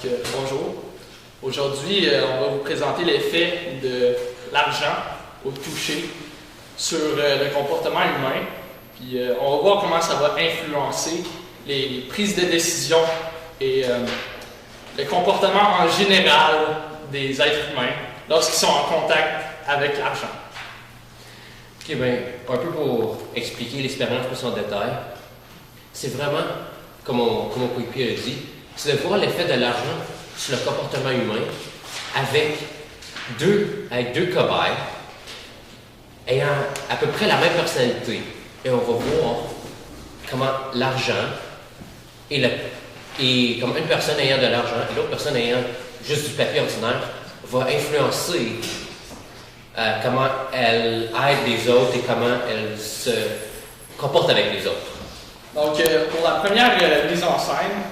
Bonjour. Aujourd'hui, on va vous présenter l'effet de l'argent au toucher sur le comportement humain. Puis on va voir comment ça va influencer les prises de décision et le comportement en général des êtres humains lorsqu'ils sont en contact avec l'argent. Ok, bien, un peu pour expliquer l'expérience plus en détail, c'est vraiment, comme mon coéquipier a dit, c'est de voir l'effet de l'argent sur le comportement humain avec deux cobayes ayant à peu près la même personnalité. Et on va voir comment l'argent et comme une personne ayant de l'argent et l'autre personne ayant juste du papier ordinaire va influencer comment elle aide les autres et comment elle se comporte avec les autres. Donc, pour la première mise en scène,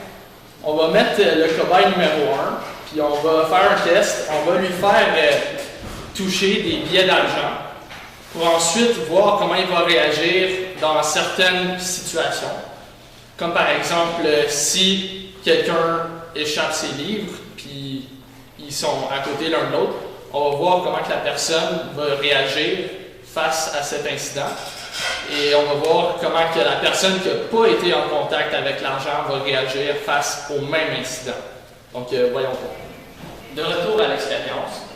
on va mettre le cobaye numéro 1, puis on va faire un test. On va lui faire toucher des billets d'argent pour ensuite voir comment il va réagir dans certaines situations. Comme par exemple, si quelqu'un échappe ses livres, puis ils sont à côté l'un de l'autre, on va voir comment que la personne va réagir face à cet incident. Et on va voir comment que la personne qui n'a pas été en contact avec l'argent va réagir face au même incident. Donc, voyons voir. De retour à l'expérience,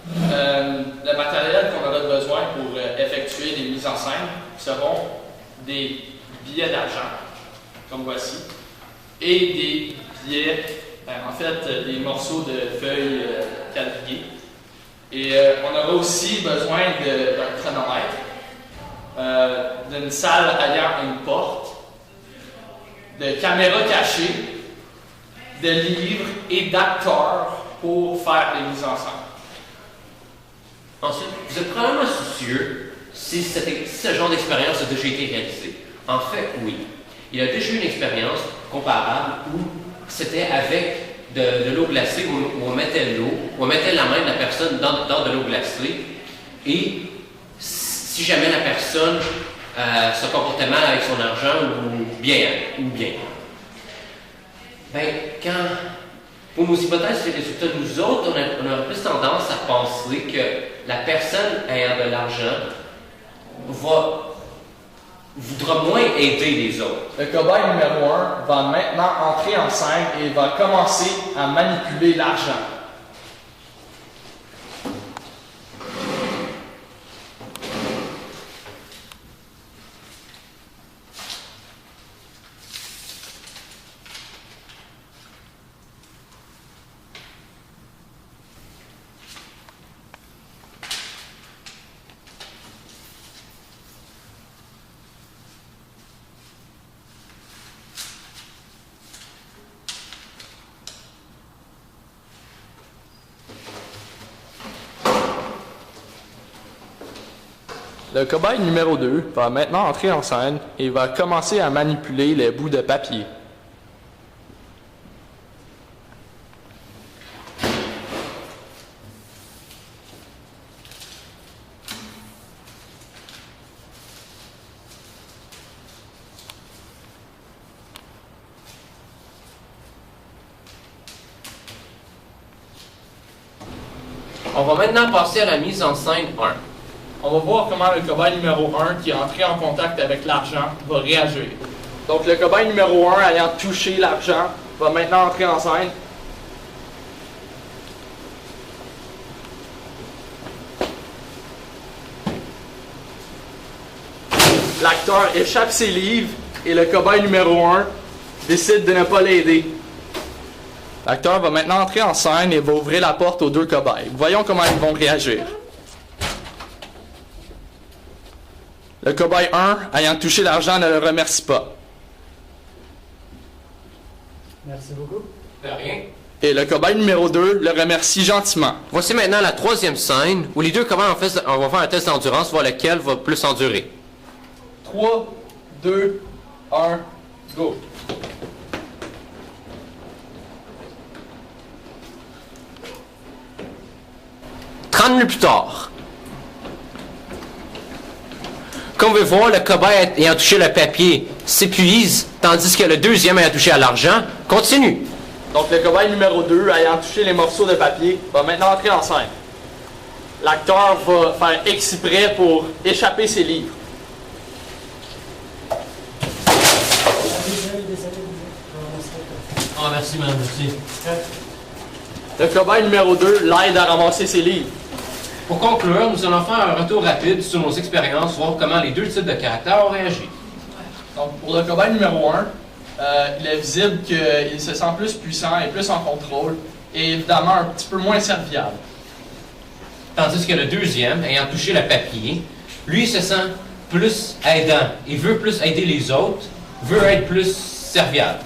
le matériel qu'on aura besoin pour effectuer des mises en scène seront des billets d'argent, comme voici, et des billets, des morceaux de feuilles quadrillées. Et on aura aussi besoin d'un chronomètre, d'une salle ayant une porte, de caméras cachées, de livres et d'acteurs pour faire les mises en scène. Ensuite, vous êtes probablement soucieux si ce genre d'expérience a déjà été réalisé. En fait, oui. Il a déjà eu une expérience comparable où c'était avec de l'eau glacée, où on mettait l'eau, où on mettait la main de la personne dans de l'eau glacée, et si jamais la personne se comportait mal avec son argent ou bien, pour nos hypothèses sur les résultats, nous autres, on a plus tendance à penser que la personne ayant de l'argent voudra moins aider les autres. Le cobaye numéro 1 va maintenant entrer en scène et va commencer à manipuler l'argent. Le cobaye numéro 2 va maintenant entrer en scène et va commencer à manipuler les bouts de papier. On va maintenant passer à la mise en scène 1. On va voir comment le cobaye numéro 1 qui est entré en contact avec l'argent va réagir. Donc le cobaye numéro 1 ayant touché l'argent va maintenant entrer en scène. L'acteur échappe ses livres et le cobaye numéro 1 décide de ne pas l'aider. L'acteur va maintenant entrer en scène et va ouvrir la porte aux deux cobayes. Voyons comment ils vont réagir. Le cobaye 1, ayant touché l'argent, ne le remercie pas. Merci beaucoup. De rien. Et le cobaye numéro 2 le remercie gentiment. Voici maintenant la troisième scène où les deux cobayes on va faire un test d'endurance, voir lequel va plus endurer. 3, 2, 1, go! Minutes plus tard. Comme vous pouvez voir, le cobaye ayant touché le papier s'épuise, tandis que le deuxième ayant touché à l'argent continue. Donc le cobaye numéro 2, ayant touché les morceaux de papier, va maintenant entrer en scène. L'acteur va faire exprès pour échapper ses livres. Ah, merci, madame, merci. Le cobaye numéro 2 l'aide à ramasser ses livres. Pour conclure, nous allons faire un retour rapide sur nos expériences, voir comment les deux types de caractères ont réagi. Donc pour le cobaye numéro 1, il est visible qu'il se sent plus puissant et plus en contrôle, et évidemment un petit peu moins serviable. Tandis que le deuxième, ayant touché le papier, lui se sent plus aidant. Il veut plus aider les autres, veut être plus serviable.